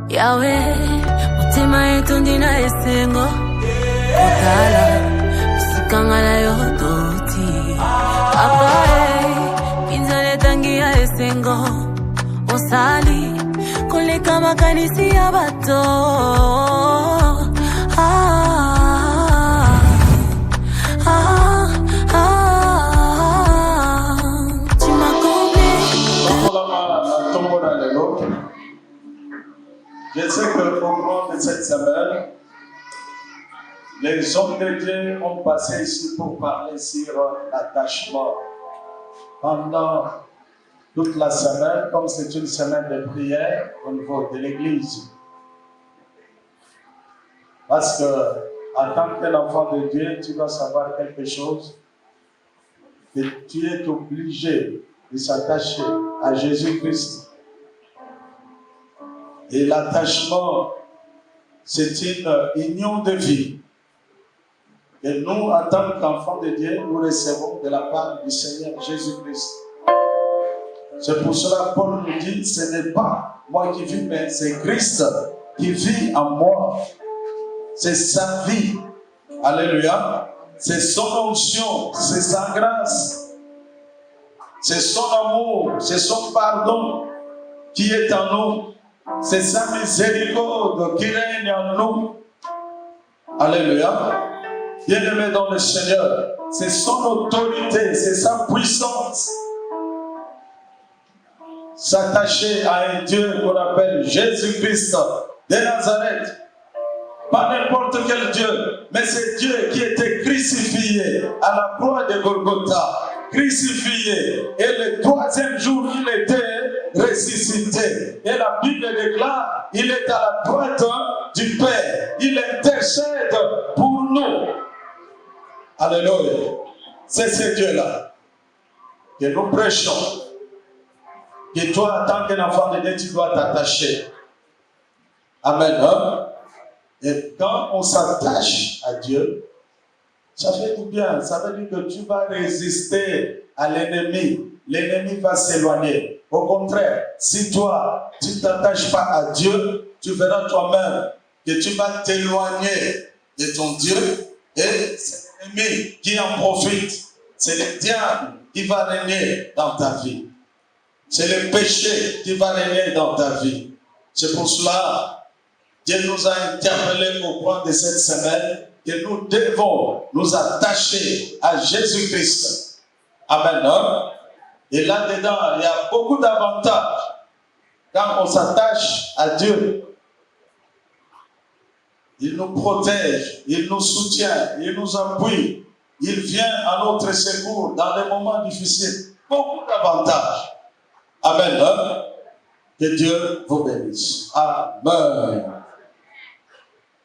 Yahweh, mutima yetu ndina esengo Kotala, usikangala yodoti Papa, pinzale tangia esengo Osali, koleka makanisi ya bato Tu m'as comblé. Je sais que au cours de cette semaine, les hommes de Dieu ont passé ici pour parler sur l'attachement. Pendant toute la semaine, comme c'est une semaine de prière au niveau de l'Église. Parce que, en tant qu'enfant de Dieu, tu dois savoir quelque chose, que tu es obligé de s'attacher à Jésus-Christ. Et l'attachement, c'est une union de vie. Et nous, en tant qu'enfants de Dieu, nous recevons de la part du Seigneur Jésus-Christ. C'est pour cela que Paul nous dit, ce n'est pas moi qui vis, mais c'est Christ qui vit en moi. C'est sa vie. Alléluia. C'est son onction, c'est sa grâce. C'est son amour, c'est son pardon qui est en nous. C'est sa miséricorde qui règne en nous. Alléluia. Bien-aimé dans le Seigneur, c'est son autorité, c'est sa puissance. S'attacher à un Dieu qu'on appelle Jésus-Christ de Nazareth. Pas n'importe quel Dieu, mais c'est Dieu qui était crucifié à la croix de Golgotha. Crucifié. Et le troisième jour, il était ressuscité. Et la Bible déclare, il est à la droite du Père. Il intercède pour nous. Alléluia. C'est ce Dieu-là que nous prêchons. Que toi, en tant qu'enfant de Dieu, tu dois t'attacher. Amen. Hein? Et quand on s'attache à Dieu, ça fait du bien. Ça veut dire que tu vas résister à l'ennemi. L'ennemi va s'éloigner. Au contraire, si toi, tu ne t'attaches pas à Dieu, tu verras toi-même que tu vas t'éloigner de ton Dieu. Et c'est l'ennemi qui en profite. C'est le diable qui va régner dans ta vie. C'est le péché qui va régner dans ta vie. C'est pour cela que Dieu nous a interpellés au cours de cette semaine que nous devons nous attacher à Jésus-Christ. Amen. Hein? Et là-dedans, il y a beaucoup d'avantages. Quand on s'attache à Dieu, il nous protège, il nous soutient, il nous appuie, il vient à notre secours dans les moments difficiles. Beaucoup d'avantages. Amen. Hein? Que Dieu vous bénisse. Amen.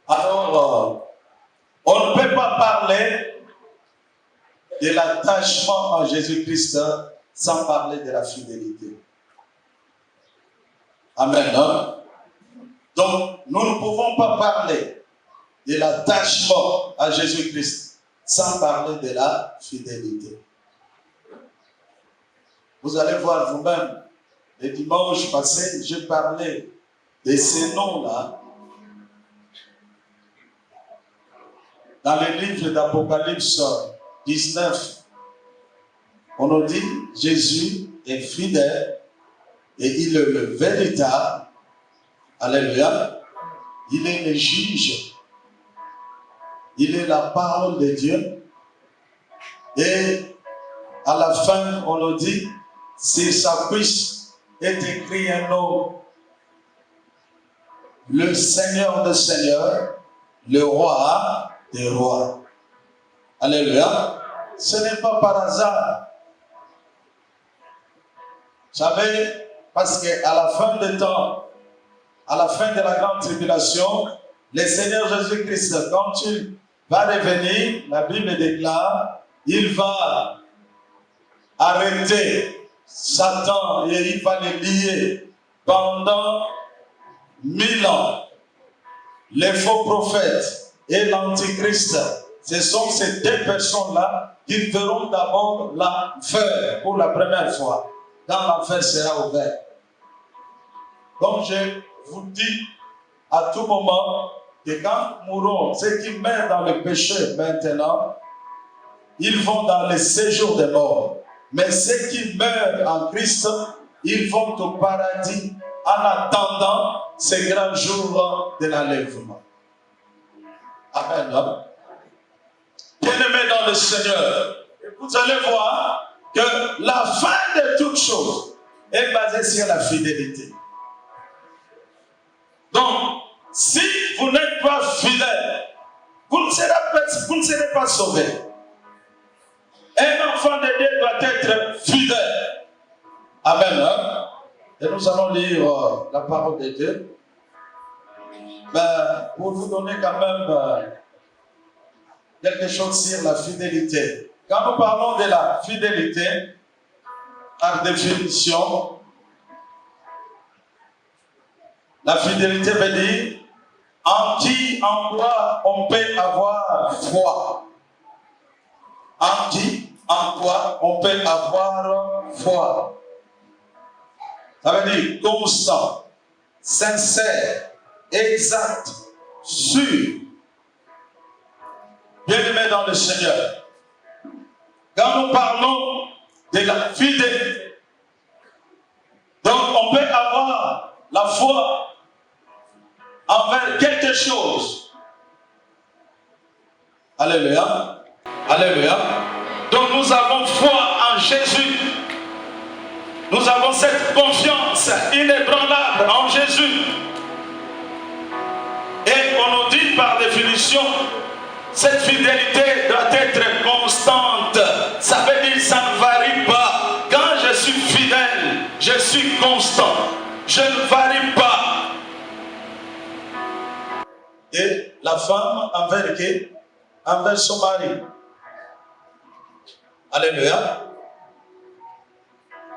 Alors, on ne peut pas parler de l'attachement à Jésus-Christ sans parler de la fidélité. Amen. Hein? Donc, nous ne pouvons pas parler de l'attachement à Jésus-Christ sans parler de la fidélité. Vous allez voir vous-même, le dimanche passé, j'ai parlé de ces noms-là dans le livre d'Apocalypse 19. On nous dit, Jésus est fidèle et il est le véritable. Alléluia. Il est le juge. Il est la parole de Dieu. Et à la fin, on nous dit, si sa cuisse est écrit un nom, le Seigneur des Seigneurs, le Roi des Rois. Alléluia. Ce n'est pas par hasard. Vous savez, parce qu'à la fin des temps, à la fin de la grande tribulation, le Seigneur Jésus-Christ, quand il va revenir, la Bible déclare, il va arrêter Satan et il va le lier pendant 1000 ans. Les faux prophètes et l'antichrist, ce sont ces deux personnes-là qu'ils verront d'abord l'enfer pour la première fois. Quand l'enfer sera ouvert. Donc je vous dis à tout moment que quand mourront ceux qui meurent dans le péché maintenant, ils vont dans le séjour des morts. Mais ceux qui meurent en Christ, ils vont au paradis en attendant ces grands jours de l'enlèvement. Amen. Bien-aimés dans le Seigneur, vous allez voir que la fin de toutes choses est basée sur la fidélité. Donc, si vous n'êtes pas fidèle, vous ne serez pas sauvé. Un enfant de Dieu doit être fidèle. Amen. Et nous allons lire la parole de Dieu. Ben, pour vous donner quand même quelque chose sur la fidélité. Quand nous parlons de la fidélité, par définition, la fidélité veut dire en quoi on peut avoir foi. En quoi on peut avoir foi. Ça veut dire constant, sincère, exact, sûr. Bien-aimé dans le Seigneur. Quand nous parlons de la fidélité, donc on peut avoir la foi envers quelque chose. Alléluia. Alléluia. Donc nous avons foi en Jésus. Nous avons cette confiance inébranlable en Jésus. Et on nous dit par définition, cette fidélité doit être constante. Ça veut dire que ça ne varie pas. Quand je suis fidèle, je suis constant. Je ne varie pas. Et la femme envers qui? Envers son mari. Alléluia.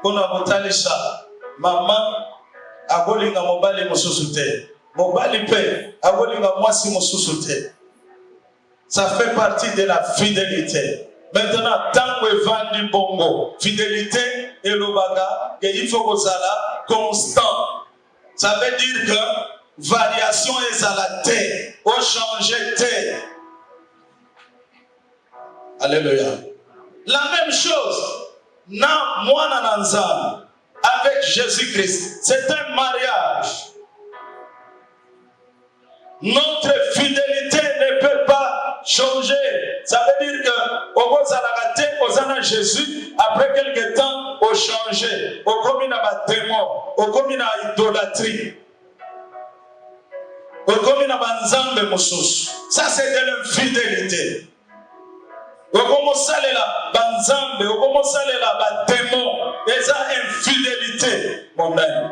Kuna motalisha mama agolinga mobali mosusu te. Mobali pe agolinga mwasi mosusu te. Ça fait partie de la fidélité. Maintenant, tant que vandi bongo, fidélité et le baga, il faut que ça là constant. Ça veut dire que variation est à la terre, au changer terre. Alléluia. La même chose, avec Jésus-Christ, c'est un mariage. Notre fidélité ne peut pas changer. Ça veut dire que au Jésus, après quelques temps, au changer, au commis à démon, au commis à idolâtrie, au commis à banzambe moussous. Ça c'est de l'infidélité. Au commencer là, banzambe, au commencer là, démon, et ça infidélité, mon ami.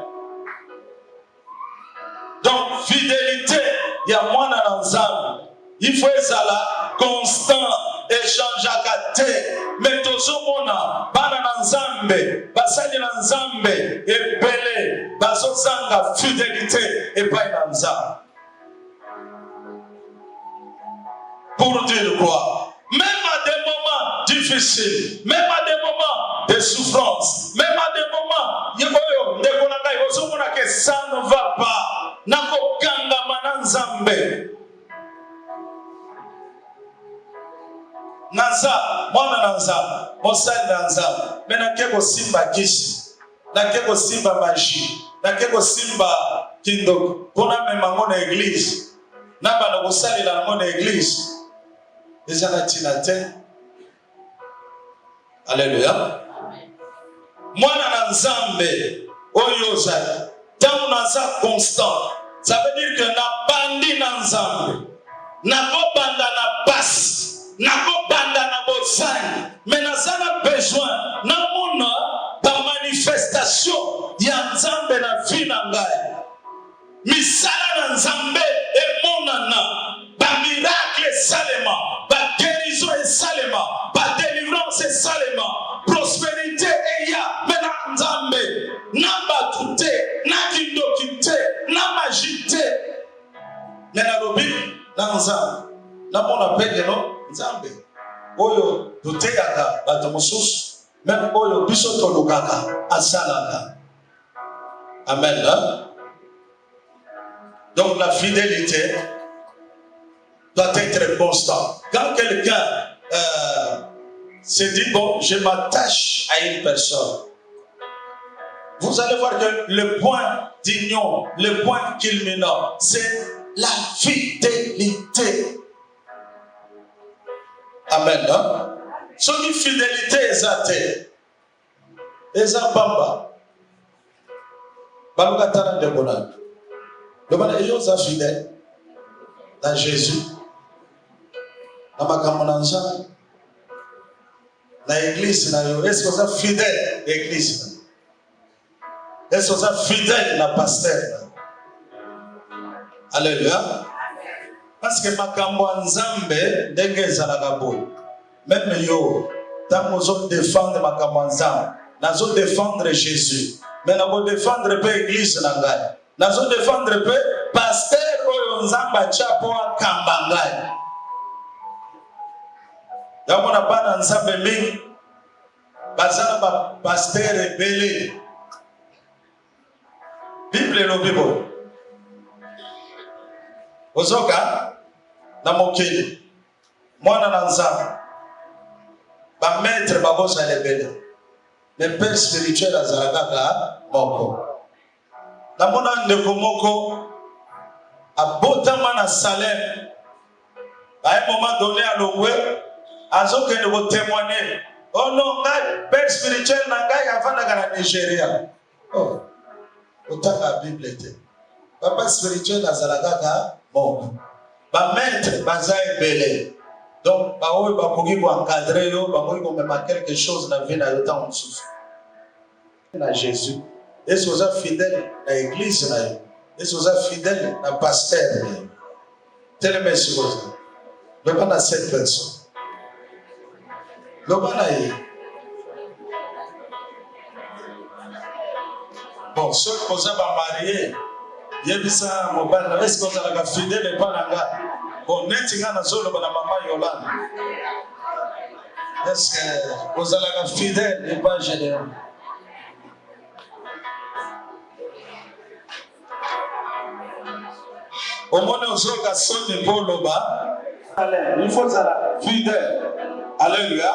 Donc fidélité, il y a moins d'ensemble. Il faut être là, constant, échange à côté. Mais tout ce monde, bana ensemble, basali ensemble, et belé, basosanga fidélité et pas ensemble. Pour dire quoi? Même à des moments difficiles, même à des moments de souffrance, même à des moments, ça ne va pas. Nako kanga mananzambe. Nanza, mwana nanza, mosali nanza. Mena keko simba kishi, na keko simba magie, na keko simba kindo. Pona me mango na église, na bana kosali la mango na église. Déjà la tinate. Alléluia. Mwana nanzambe, oyoza. Tant nanza constant. Ça veut dire que na bandi nanzambe, na ko banda na passe, na ko banda na bozani, mais nazana besoin na mona ba manifestation ya nzambe na vie na ngai. Misala na nzambe e monana, ba miracle salema, ba guérison et salema, ba délivrance et salema, prospérité et ya mena nzambe, namba toute, na kindokite, na magite. Mena lobi na nzambe, na mona pege no nzambe. oyo tuteyaka bato mosusu même oyo biso tolukaka asalaka. Amen. Hein? Donc la fidélité doit être constante. Quand quelqu'un se dit, bon, je m'attache à une personne, vous allez voir que le point d'union, le point culminant, c'est la fidélité. Amen. Hein? So une fidélité exatée. Ezabamba. Balukatana de Bonan. Le bon est fidèle dans Jésus. Dans ma camonanza. Dans l'église, est-ce que vous êtes fidèle à l'église? Est-ce que vous êtes fidèle à la pasteur? Alléluia. Parce que ma camonzambe, dégage à la gabo. Même yo, tant que vous défendre ma camonzambe, nous défendre Jésus. Mais nous défendre l'église. Nous défendre le pasteur oyo nzamba chapo akambangai. Yamona bana nzambe mingi bazana ba pasteur ebele. Bible no Bible. Ozoka na mokili. Mwana na nzambe. Ba maître babosa lebele. Le père spirituel azalaka moko. Namona ndeko moko abotama na Salem. À un moment donné à l'Oué, azoke ne vous témoigner. Oh non, ngai père spirituel na ngai avanda na Nigeria. Oh, autant la Bible était. Papa spirituel azalaka moko. Ba maître bazae belé. Donc ba oyo ba koki ko encadrer yo, ba koki ko mettre quelque chose na vie na yo temps sous. Na Jésus. Est-ce que vous êtes fidèle à l'église? Est-ce que vous êtes fidèle à pasteur? Tel est monsieur. Le bon à cette personne. Le bon à y. Bon, ceux qui vous êtes mariés, il y a ça, est-ce que vous êtes fidèle et pas là? Bon, n'est-ce pas solo la maman Yolande? Est-ce que vous êtes fidèle et pas généreux? Au moment où on a sonné pour le bas, il faut être fidèle. Alléluia.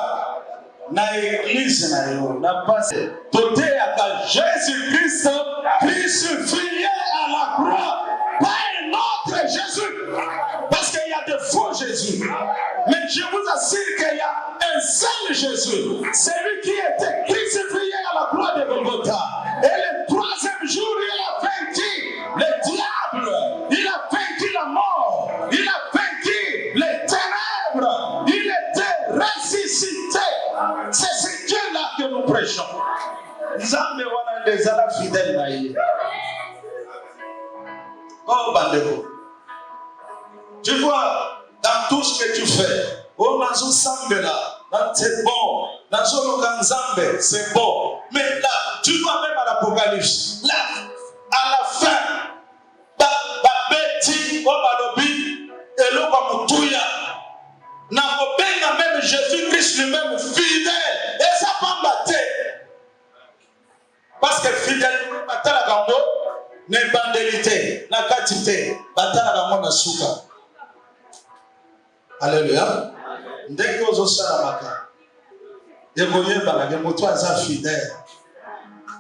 Dans l'église, n'a pas tout est à Jésus-Christ crucifié à la croix par un autre Jésus. Parce qu'il y a de faux Jésus. Mais je vous assure qu'il y a un seul Jésus. C'est lui qui était crucifié à la croix de Golgotha. Et le troisième jour, il a vaincu le diable. Il a vaincu la mort. Il a vaincu les ténèbres. Il était ressuscité. C'est ce Dieu-là que nous prêchons. Zambe wana des ala fidèles naïe. Oh bandeko. Tu vois, dans tout ce que tu fais, oh nazo sambela, c'est bon. Nazo lokanzambe, c'est bon. Mais là, tu vois même à l'Apocalypse, là, à la fin, Babeti, Obalobi, et l'Obamutuya, n'a pas même Jésus-Christ lui-même fidèle, et ça pas battu. Parce que fidèle, batala gambo, n'est bandélité, n'a quantité, batala gambo na souka. Alléluia. Dès que vous osez la maka, et vous voyez, vous êtes fidèle.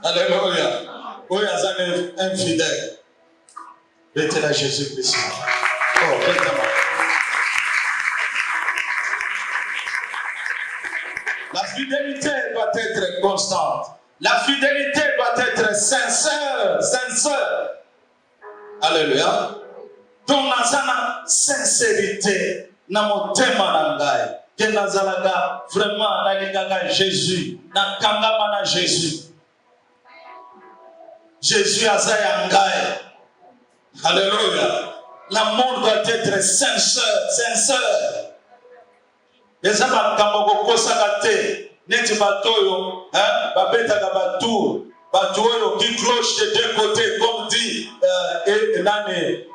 Alléluia. Vous êtes infidèle. Mettez la Jésus-Christ. Oh, mettez-moi. La fidélité doit être constante. La fidélité doit être sincère. Sincère. Alléluia. Donc, dans la sincérité, dans mon thème, que nazalaga vraiment nalinganga Jésus, na kangama na Jésus. Jésus azayangai. Alléluia. L'amour doit être sincère, sincère. Les amants kamoko kosakate, neti batoyo, hein, babeta kabatour, batoyo qui cloche de deux côtés, comme dit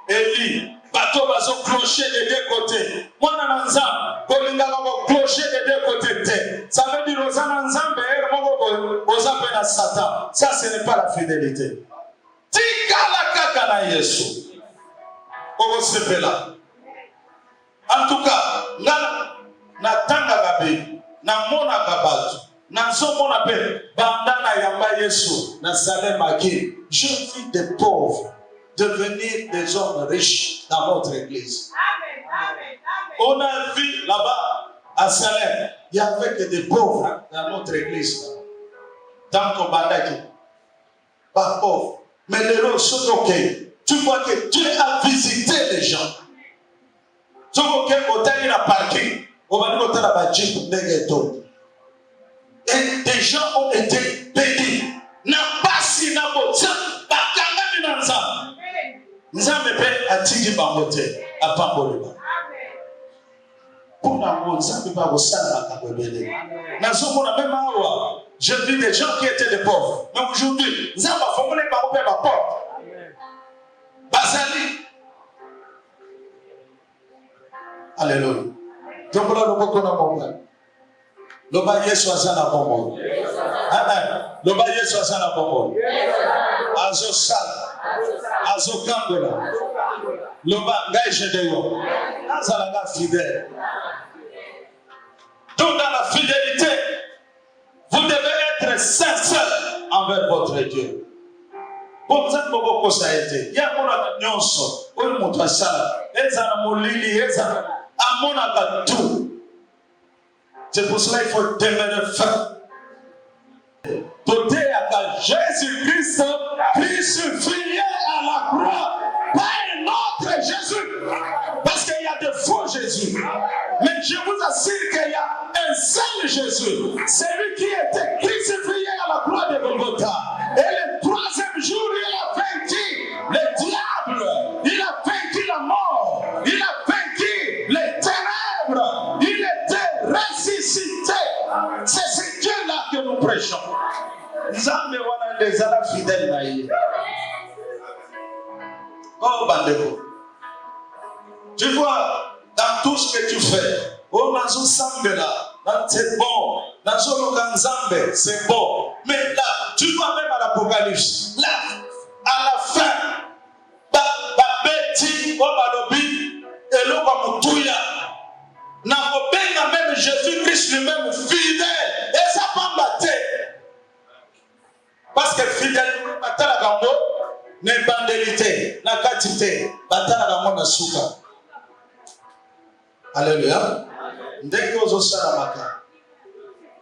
Élie. bato bazo clocher des deux côtés. Mwana na nzambe kolinga ko clocher des deux côtés te. Ça veut dire oza na nzambe moko oza pe na Satan. Ça ce n'est pas la fidélité. Tikala kaka na Yesu. Ogo sepela. En tout cas, na tanga gabe, na mona gabato, na zomona pe bandana yamba Yesu, na salem aki. Je vis des pauvres devenir des hommes riches dans notre église. Amen, amen, amen. On a vu là-bas à Salem, il y avait que des pauvres dans notre église. Tant qu'on bandaki, pas pauvres, mais les gens sont ok. Tu vois que Dieu a visité les gens. Tu vois que hôtel na parking, on va dire hôtel à jeep négato. Et des gens ont été bénis. Na pasi na botia, bakanga ni nanza. Nzambe pe atigi bangote, apamboleba. Pour la nzambe ba bosala ka bebele. Na somo na même awa, je vis des gens qui étaient des pauvres. Mais aujourd'hui, nzambe fongole ba ope ba porte. Basali. Alléluia. Tombola loboko na monga. Loba Yesu azana bombo. Amen. Loba Yesu azana bombo. Azo sala. Azo kangola. Loba ngai jedeyo. Azala nga fidèle. Donc dans la fidélité, vous devez être sincère envers votre Dieu. Pour ça, beaucoup ça a été. Il y a mon nyonso, on montre ça. Ezana molili, ezana amona tout. C'est pour cela qu'il faut demeurer ferme. Doter à Jésus-Christ crucifié à la croix, pas un autre Jésus. Parce qu'il y a de faux Jésus. Mais je vous assure qu'il y a un seul Jésus. C'est lui qui était crucifié à la croix de Golgotha. Et le troisième jour, il a vaincu le diable. Il a vaincu la mort. Il a vaincu les ténèbres. Il était ressuscité. C'est ce Dieu-là que nous prêchons. Nzambe wana ndezala fidèle na ye. Oh bandeko. Tu vois, dans tout ce que tu fais, oh nazo sambela, c'est bon. Nazo lokanzambe, c'est bon. Mais là, tu vois même à l'Apocalypse, là, à la fin, Babeti, Obalobi, et l'Obamutuya, n'a pas même Jésus-Christ lui-même fidèle, et ça pas battre. Parce que fidèle, batala gambo, n'est bandélité, n'a quantité, batala gambo na souka. Alléluia. Dès que vous osez la maka,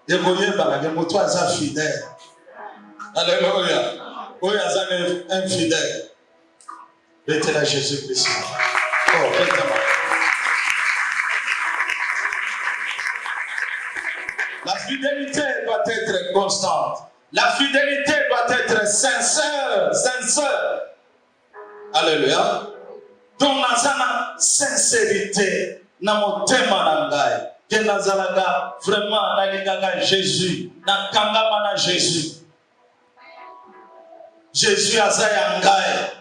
et vous voyez, vous êtes fidèle. Alléluia. Vous êtes infidèle. Mettez la Jésus-Christ. Oh, la fidélité doit être constante. La fidélité doit être sincère. Sincère. Alléluia. Donc, dans la sincérité, dans mon thème, que nazalaga vraiment nalingaga Jésus, na kangama na Jésus. Jésus azayangai.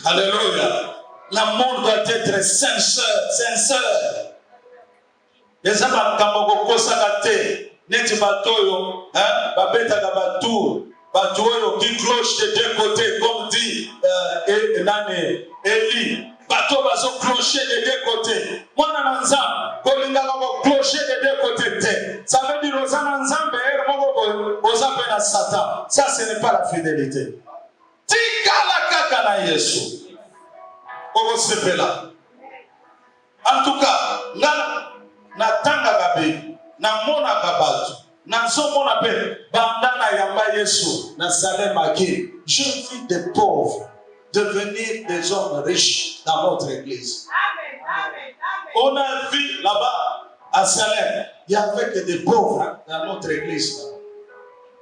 Alléluia. L'amour doit être sincère, sincère. Les amants kambogo kosagate, neti batoyo, hein, babeta gabatour, batoyo qui cloche de deux côtés, comme dit Élie. Bateau bazo clocher des deux côtés. Mwana na nzambe kolinga ko clocher des deux côtés. Ça veut dire oza na nzambe moko oza pe na Satan. Ça ce n'est pas la fidélité. Tikala kaka na Yesu. Ogo sepela. En tout cas, na tanga gabe, na mona gabato, na zomona pe bandana yamba Yesu, na salem aki. Je vis des pauvres devenir des hommes riches dans notre église. Amen, amen, amen. On a vu là-bas à Salem, il y avait que des pauvres dans notre église.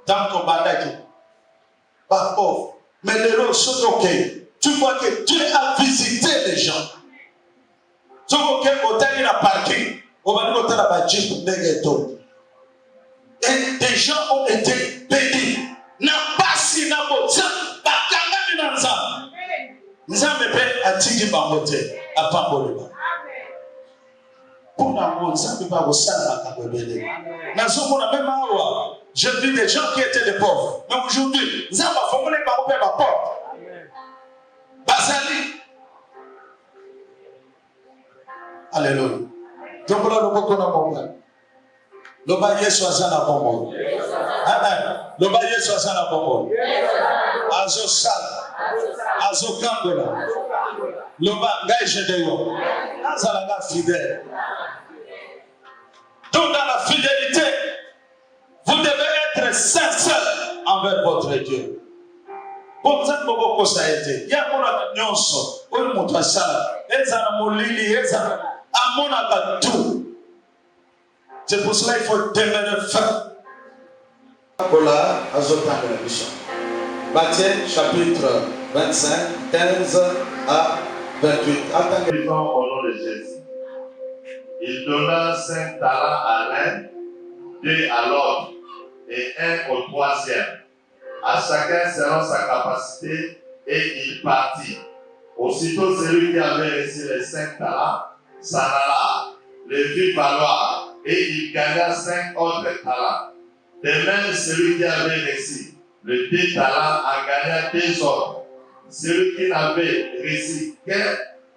Tant qu'on bandaki, pas pauvres, mais les gens sont ok. Tu vois que Dieu a visité les gens. Tu vois que hôtel na parking, on va dire hôtel à jeep négato. Et des gens ont été bénis. Na pasi na botia, bakanga ni nanza. Nzambe pe atigi bangote, apambolema. Pour la ça ne va pas ça la kabebele. Même awa, j'ai vu des gens qui étaient des pauvres. Mais aujourd'hui, nous avons formulé par ouvrir ma porte. Basali. Alléluia. Donc là, nous pouvons le baillet soit ça la bombe. Le baillet soit ça la bombe. Azo sal. Azo kangola. Le bagage je déyo. Azalaga fidèle. Donc dans la fidélité, vous devez être sincère envers votre Dieu. Comme ça, beaucoup ça a été. Il y a mon nyonso. On montre ça. Ezana molili, ezana amona tout. C'est pour cela qu'il faut demeurer ferme. Voilà, azotan de la mission. Matthieu chapitre 25, 15 à 28. Attendez. Au nom de Jésus. Il donna 5 talents à l'un, 2 à l'autre et 1 au troisième. À chacun selon sa capacité, et il partit. Aussitôt celui qui avait reçu les 5 talents s'en alla, le vit valoir, et il gagna 5 autres talents. De même, celui qui avait reçu le 2 talents en gagna 2 autres. Celui qui n'avait reçu qu'un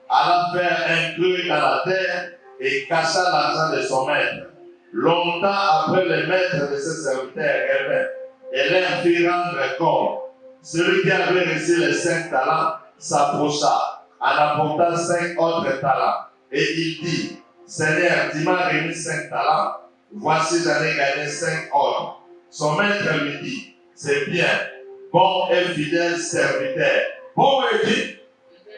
alla faire un creux dans la terre et cacha l'argent de son maître. Longtemps après, le maître de ses serviteurs revint et leur fit rendre compte. Celui qui avait reçu les 5 talents s'approcha en apportant 5 autres talents. Et il dit, Seigneur, tu m'as remis 5 talents, voici j'en ai gagné 5 autres. Son maître lui dit, c'est bien, bon et fidèle serviteur. Bon et dit,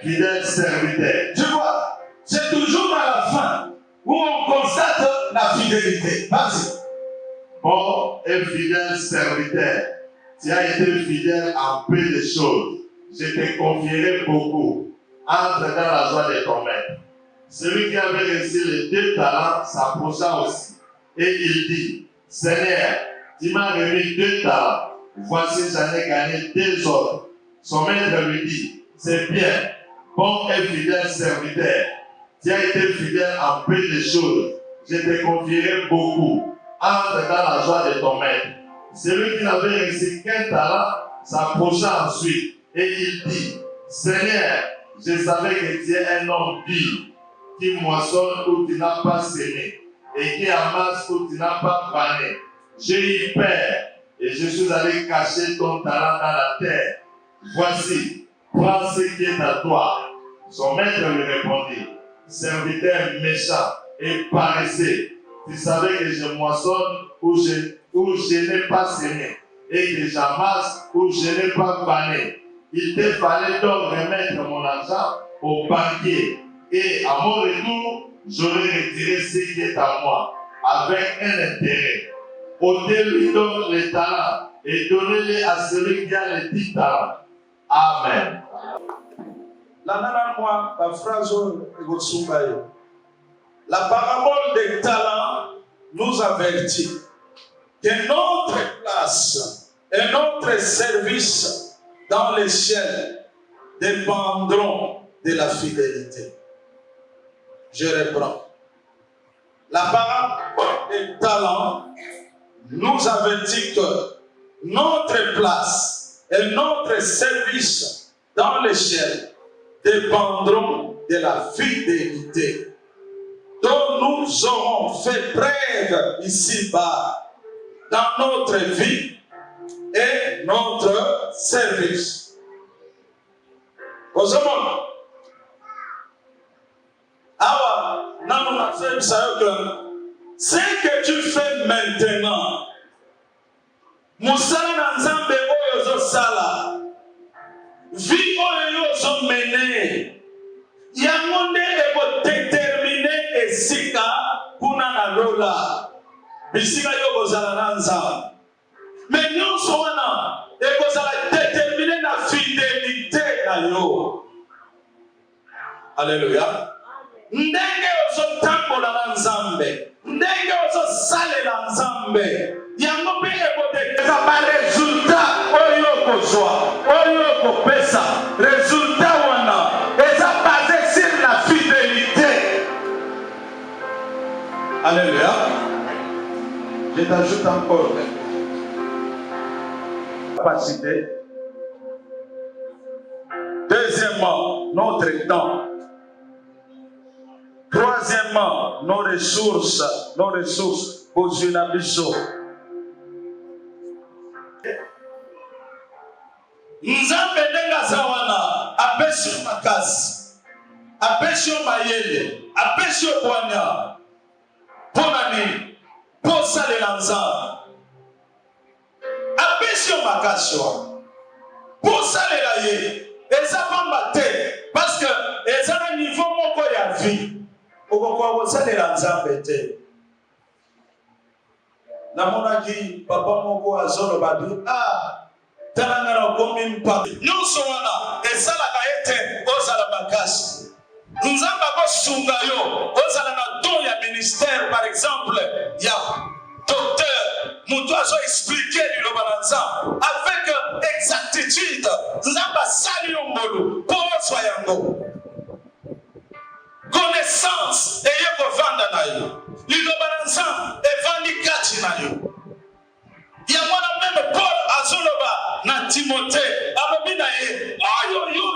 fidèle serviteur. Tu vois, c'est toujours à la fin où on constate la fidélité. Vas-y. Bon et fidèle serviteur, tu as été fidèle en peu de choses. Je te confierai beaucoup. Entre dans la joie de ton maître. Celui qui avait reçu les 2 talents s'approcha aussi. Et il dit, Seigneur, tu m'as remis 2 talents. Voici j'en ai gagné 2 autres. Son maître lui dit, c'est bien, bon et fidèle serviteur. Tu as été fidèle en peu de choses. Je te confierai beaucoup. Entre dans la joie de ton maître. Celui qui n'avait reçu qu'un talent s'approcha ensuite. Et il dit, Seigneur, je savais que tu es un homme dur, qui moissonne où tu n'as pas semé, et qui amasse où tu n'as pas pané. J'ai eu peur, et je suis allé cacher ton talent dans la terre. Voici, prends ce qui est à toi. Son maître lui répondit, serviteur méchant et paresseux, tu savais que je moissonne où je n'ai pas semé, et que j'amasse où je n'ai pas pané. Il te fallait donc remettre mon argent au banquier, et à mon retour, j'aurais retiré ce qui est à moi, avec un intérêt. Ôtez-lui donc les talents, et donnez-les à celui qui a les 10 talents. Amen. La parabole des talents nous avertit que notre place et notre service dans les ciels dépendront de la fidélité. Je reprends. La parabole des talents nous avertit que notre place et notre service dans les ciels dépendront de la fidélité dont nous aurons fait preuve ici-bas dans notre vie et notre service. Osomon, awa, ce que tu fais maintenant, Moussala Nzambe Oyozo Sala, vie Oyozo Mene, Yamonde Ebo déterminé et Sika, Kuna na Lola, Bisika Yogo Zala Nzambe. Mais nous sommes là, et vous allez déterminer la fidélité à yo. Alléluia. Ndenge oso tambola na Nzambe, ndenge oso sale na Nzambe. Yango pe ebote ba résultat oyo kozwa, oyo kopesa. Résultat wana eza basé sur la fidélité. Alléluia. Je t'ajoute encore capacité. Deuxièmement, notre temps. Troisièmement, nos ressources. Nos ressources. Bozinabiso. Nzambe ndenga zawana apesio makasi. Apesio mayele. Apesio kwanya. Pona nini? Posa le lanza. Apesio makasi wa. Posa le la ye. Eza pamba te. Parce que eza na niveau moko ya vie. Okokwa posa le lanza bete. Na monaki papa moko azolo badu. Talangana komi mpa. Nyonso wana ezala ka ete ozala makasi. Nzamba ko sunga yo ozala na don ya ministère par exemple ya docteur mutu azo expliquer liloba na Nzamba avec exactitude. Nzamba sali yo ngolu po ozwa yango. Connaissance eye kovanda na yo. Liloba na Nzamba evandi kati na yo. Ya mwana meme Paul azoloba na Timothée abobina ye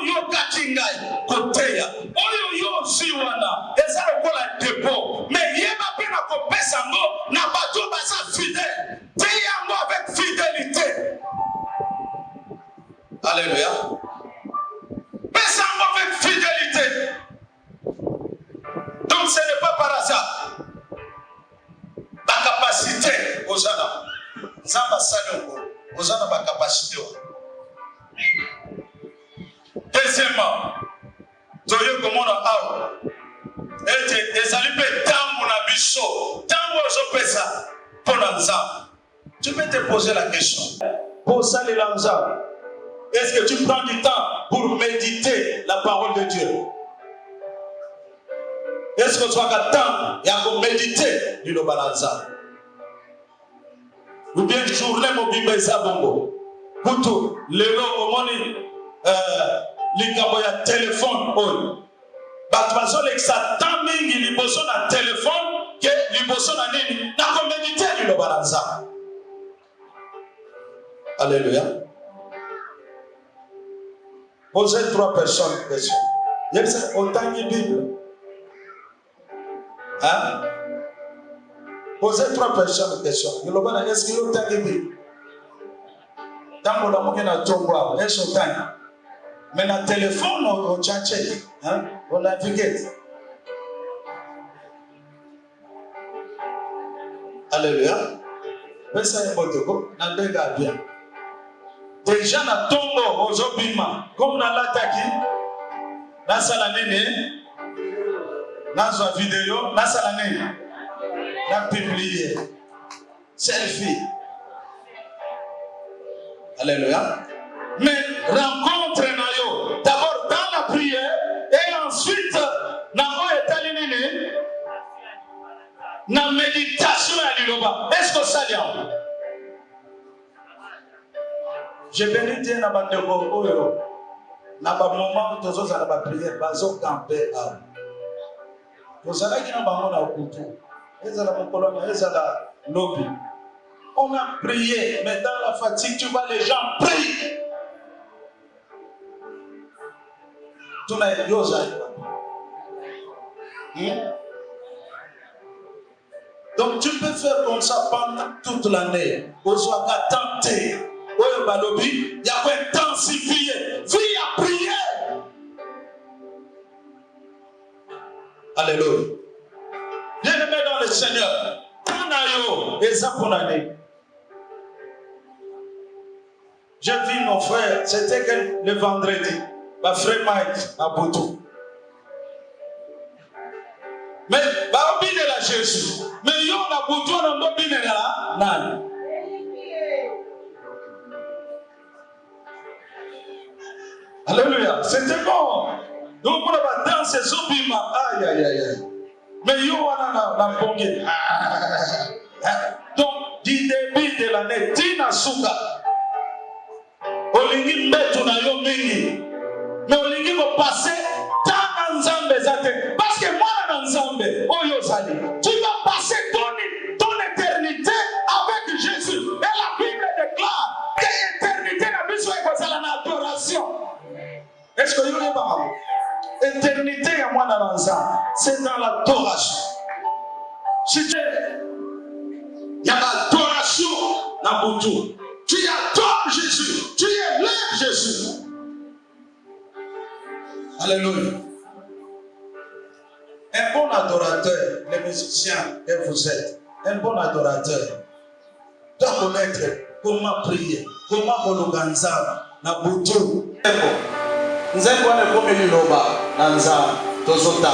yo katingai koteya oyo yo ziwana eza lokola dépôt mais yeba pe na kopesa ngo na bato baza fidèle te yango avec fidélité. Alléluia. Pesa ngo avec fidélité. Donc ce n'est pas par hasard. La capacité aux gens. Nzamba salongo, ozana ba capacité. Deuxièmement, toye komona awa. Ete ezali pe tango na biso, tango ozopesa pona Nzamba. Tu peux te poser la question. Pour ça les Nzamba, est-ce que tu prends du temps pour méditer la parole de Dieu? Est-ce que tu as le temps pour méditer du Nzamba? Ou bien journée mobile eza bongo. Kutu lelo omoni likambo ya téléphone oyo. Bato bazolekisa temps mingi liboso na téléphone ke liboso na nini na koméditer liloba na Nzamba. Alléluia. Posez 3 personnes une question. Yebisa otangi Bible. Hein? Posez 3 personnes une question. Est-ce qu'il y a autant de Bible? Tant que la tombe, est-ce qu'il y a autant? Mais le téléphone, on cherche, on navigue. Alléluia. Personne n'est bien. Déjà, na tombe, aux obima, comme dans l'attaque, dans la nene, dans la vidéo, dans la nene. La publier. Selfie. Alléluia. Mais rencontre nayo. D'abord dans la prière et ensuite na méditation à liloba. Est-ce que ça vient? Je bénis Dieu na bandeko oyo. Na ba moment tozo za ba prière bazo camper a. Ozala ki na bango na okutu. On a prié, mais dans la fatigue, tu vois, les gens prient. Donc tu peux faire comme ça pendant toute l'année. Au soir tenté, au balobi, il y a intensifier, vie à prier. Alléluia. Bien-aimé dans le Seigneur, j'ai vu mon frère, c'était le vendredi, ma frère Mike à Boutou. Mais, bah, on bine la Jésus. Mais yo na Boutou, on a bine la nan. Alléluia, c'était bon. Donc, on va danser Zobima. Aïe, aïe, aïe, aïe. Mais yo wana na ponge. Donc du début de l'année tina suka olingi mbetu na yo mingi mais olingi ko passer tant Nzambe zate parce que moi na Nzambe, Oyozali. Tu vas passer ton éternité avec Jésus. Et la Bible déclare que l'éternité n'a plus besoin de l'adoration. Est-ce que vous voyez? Éternité à moi dans l'ensemble, c'est dans l'adoration. Si tu il y a l'adoration dans Boutou. Tu adores Jésus, tu élèves Jésus. Alléluia. Un bon adorateur, les musiciens que vous êtes, un bon adorateur doit connaître comment prier, comment organiser dans Boutou. Nzembo ne komi liloba na nzambe tozota.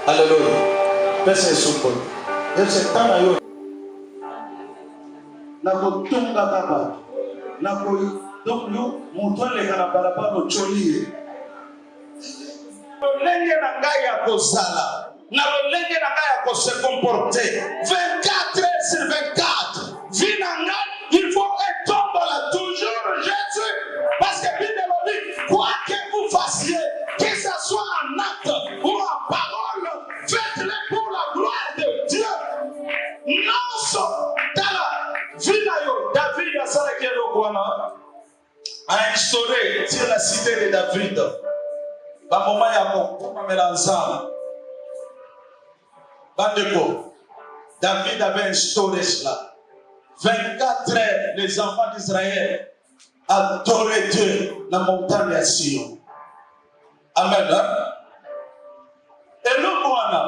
Alléluia. Pese suko. Ese tana yo. Na kotunga kaba. Na ko donc yo mutwele kana barabara choliye. Lolenge na ngai ya kozala. Na lolenge na ngai ya ko se comporter. 24 heures sur 24. Vie na ngai, il faut étendre la toujours Jésus. Parce que Bible dit, quoi que vous fassiez, que ce soit en acte ou en parole, faites-le pour la gloire de Dieu. Non, dans la vie de David, a instauré sur la cité de David. David avait instauré cela. 24 heures, les enfants d'Israël adorer Dieu dans la montagne de Sion. Amen. Et le moine,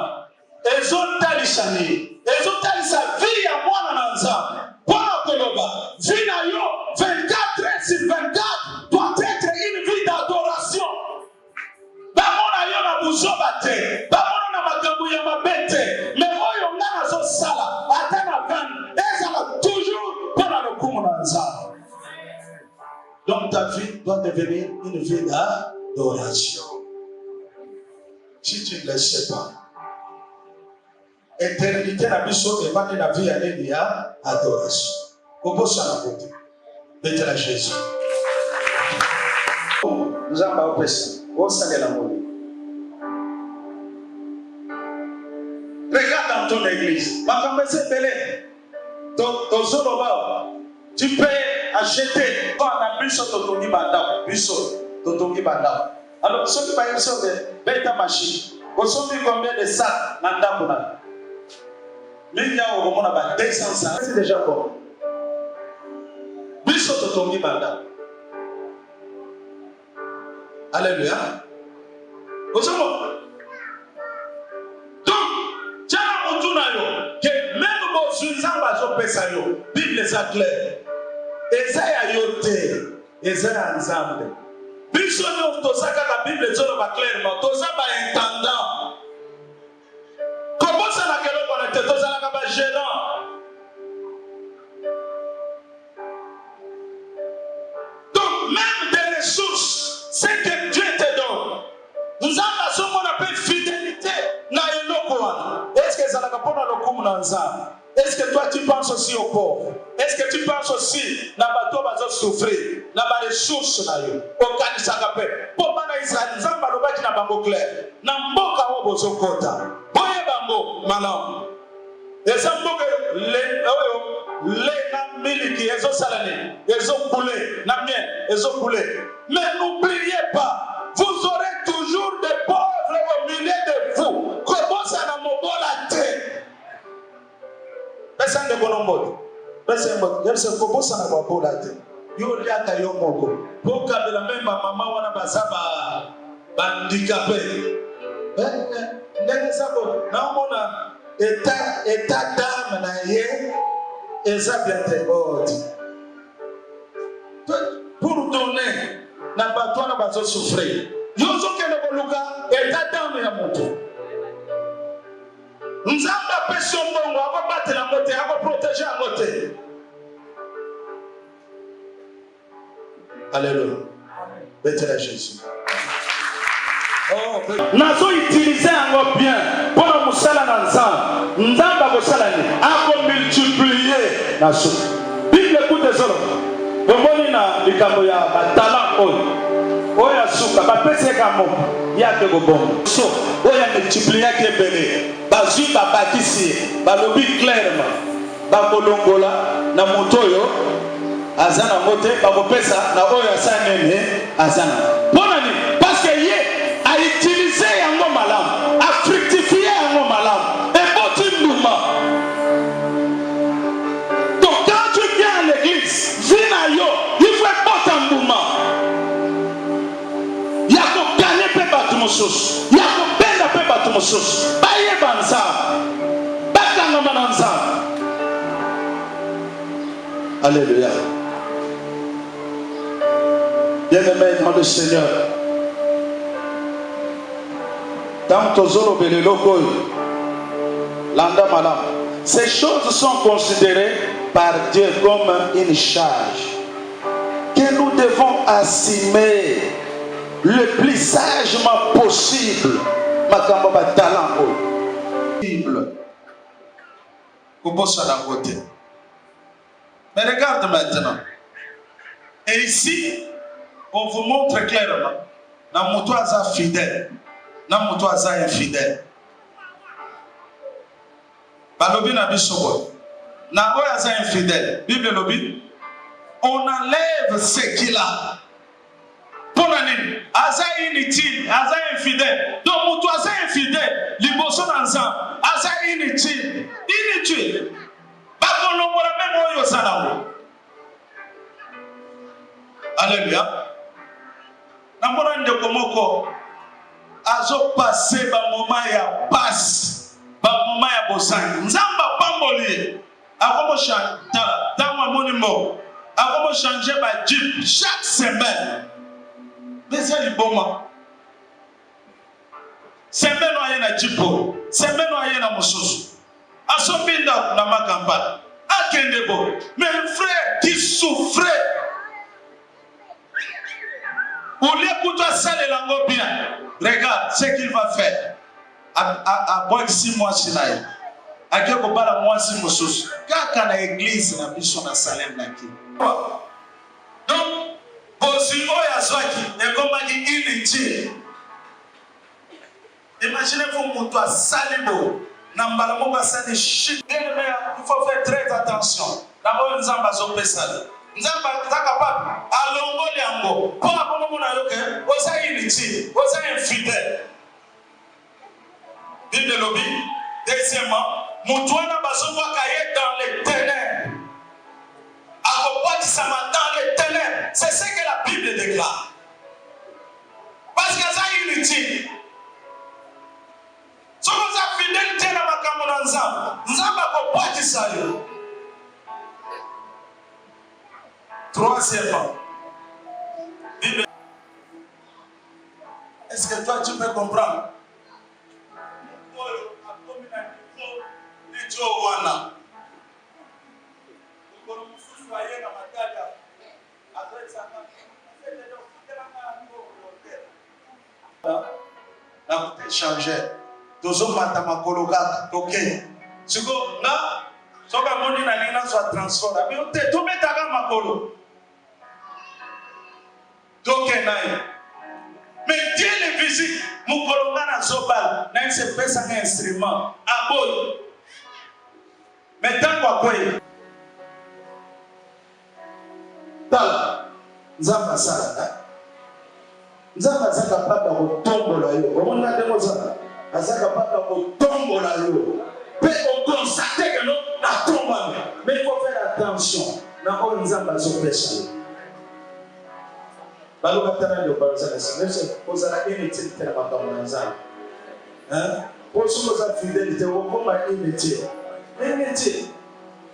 ils ont talissani, ils ont talissé vie à moi dans l'ensemble. Pour la vie na yo 24 heures sur 24 doit être une vie d'adoration. Bamona yo na buzobate, bamona na makambu ya mabete, mais oyo ngana zo sala, atana van, ezala toujours pour la kumu na nzambe. Donc ta vie doit devenir une vie d'adoration. Si tu ne le sais pas, éternité la mission est pas de la vie à l'élia adoration. Comment ça la côté? Bête la Jésus. Nous avons pas au sein de la monnaie. Regarde dans ton église. Ma commencé belé. Ton zoloba. Tu peux acheter quand on a biso totongi banda, biso totongi banda. Alors ceux qui baillent sur des bêtes machines, vous savez combien de sacs nanda kuna? Minga au moment là 200 sacs, c'est déjà bon. Biso totongi banda. Alléluia. Vous savez. Donc, tiens mon tour na yo, que même vos suzamba zo pesa yo, Bible est claire. Ezaya yote, Ezaya nzambe. Biso no tosaka la Bible zolo ba clairement, tosaba intendant. Comment ça na kelo connecté, tosala ka ba gérant. Donc même des ressources, c'est que Dieu te donne. Nzamba so mon appelle fidélité na eloko wana. Est-ce que ça na kapona lokumu na nzambe? Est-ce que toi tu penses aussi aux pauvres? Est-ce que tu penses aussi na bato bazo souffrir, na ba ressources na yo? Okanisa kape. Po bana Israël nzamba lobaki na bango clair. Na mboka wo bozokota. Boye bango malam. Eza mboka le na miliki ezo salani, ezo coulé, na mien ezo coulé. Mais n'oubliez pas, vous aurez toujours des pauvres au milieu de vous. Comment ça na mobola te? Personne ne connaît. Personne ne connaît. Ça n'a pas la tête. Yo liaka yo moko. Boka de la même maman wana basaba handicapé. Ndenge sako na mona état d'âme na ye eza bien te odi. Pour donner na bato na bazo souffrir. Yo zokende koluka état d'âme ya moto. Nzamba pesi mbongo akobate la mote akoprotéger la mote. Alléluia. Bête à Jésus. Nazo utiliser encore bien pour nous musala na nzamba. Nzamba ko sala ni ako multiplier nazo. Bible écoute solo. Bomoni na likambo ya talent oyo. oya suka bapese kamo yake gobombo so oya multiplier ke belé bazui babakisi balobi clairement bakolongola na motoyo azana mote bakopesa na oyo asanene azana ponani parce que ye a utilisé yango malamu a fructifié yango malamu et boti nduma. Donc quand tu viens à l'église vina yo il faut bota nduma yako gagner pe batu mosusu yako benda pe batu mosusu baye banza bakanga mananza. Alléluia. Bien-aimé dans le Seigneur, tant tozolo belelo koy landa malam, ces choses sont considérées par Dieu comme une charge que nous devons assumer le plus sagement possible. Makambo ba talent possible. Kobosa na côté. Mais regarde maintenant. Et ici, on vous montre clairement, na moto aza fidèle, na moto aza infidèle. Balobi na biso na oyo aza infidèle. Bible lobi, on enlève ce qu'il a. Pour nini, aza inutile, aza infidèle. Donc moto aza infidèle, liboso na nzambe, aza inutile, inutile. Bakolongola même oyo sala. Alléluia. Namona ndeko moko azo passer ba moment ya passe, ba moment ya bosangi. Nzamba pamboli. Akomo chanta, tama monimo. Akomo changer ba jeep chaque semaine. Besa liboma. Semaine oye na jipo, semaine oye na mususu. Asobinda na makamba. Akendebo. Mais frère qui souffrait. Au lieu que toi ça les langues bien, regarde ce qu'il va faire. À boire 6 mois sinaï. À qui on parle moi 6 mois sous. Quand la église na mission na Salem na qui. Donc, Bosimo ya Zwaki est comme inutile. Imaginez-vous mon toi Salimo. Nambalamo basani shit. Il faut faire très attention. D'abord nous ambasons pesale. Nzamba takapapa alongoli yango po akomo mona yoke osa inutile osa infidèle. Bible lobi deuxièmement mutwana bazongwa kaye dans les ténèbres akopati sama dans les ténèbres. C'est ce que la Bible déclare parce que ça inutile soko za fidélité na makambo na nzamba akopati sayo. Troisièmement, est-ce que toi tu peux comprendre? Changer. Toujours matamakologaka. Ok. Tu go là. Soka moni na nina soit transformé. Mais tu mets ta gamme makolo. Donc mais Dieu les visite. Mukolongana zobal. N'a se pèse un instrument. Aboy. Mais tant quoi. Tal. Nzamba sala. Nzamba zaka pata ko tombola yo. On a démontré. Azaka pata ko tombola yo. On constate que non, la tombe. Mais il faut faire attention. Dans on nzamba zo pesa. Balo katana yo baza nese. Poza la inutile na makambo nzamba. Hein? Pour la fidélité, on va inutile. Inutile.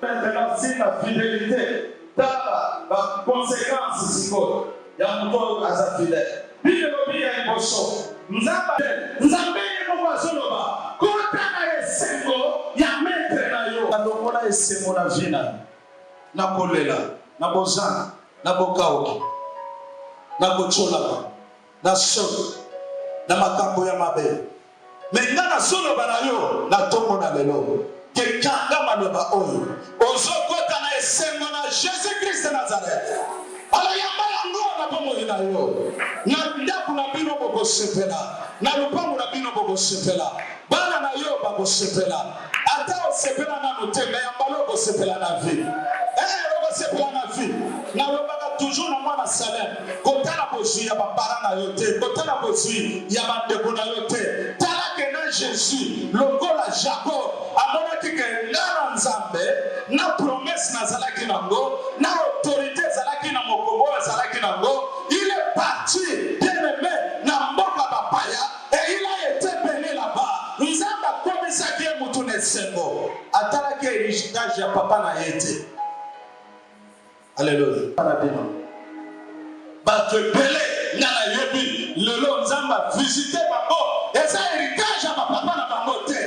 Maintenant, si la fidélité, t'as la conséquence, c'est quoi? Il y a un peu à sa fidèle. Puis le lobby a une potion. Nous avons un poisson là-bas. Quand on a un symbole, il y a un maître là. Quand on a un symbole à Vina, na kolela, na bozana, na bokaoki, na kochola, na sok, na makambo ya mabe. Mais dans la zone balayo, na tomo na lelo. Quelqu'un dans maloba oyo. Ozokota na symbole na Jésus-Christ de Nazareth. Alors il y a na bomoi na yo na ndako na bino bokosepela na lupango na bino bokosepela bana na yo bakosepela ata osepela nano te me yambala okosepela na vie okosepela na vie nalobaka toujours na mwana Salem kotala bozwi ya bapara na yo te kotala bozwi ya bandeko na yo te tala ke na Jésus lokola Jacob amonaki ke nga na Nzambe na promesse nazalaki nango na autorité ezalaki na mokongo ezalaki nango il est parti bien aimé na mboka bapaya et il a été béni là-bas. Nzambe akomisaki ye mutu na esengo atalaki héritage ya papa na ye te. Alléluia. Bato ebele nga na yebi lelo Nzambe visité bango eza héritage ya bapapa na bango te.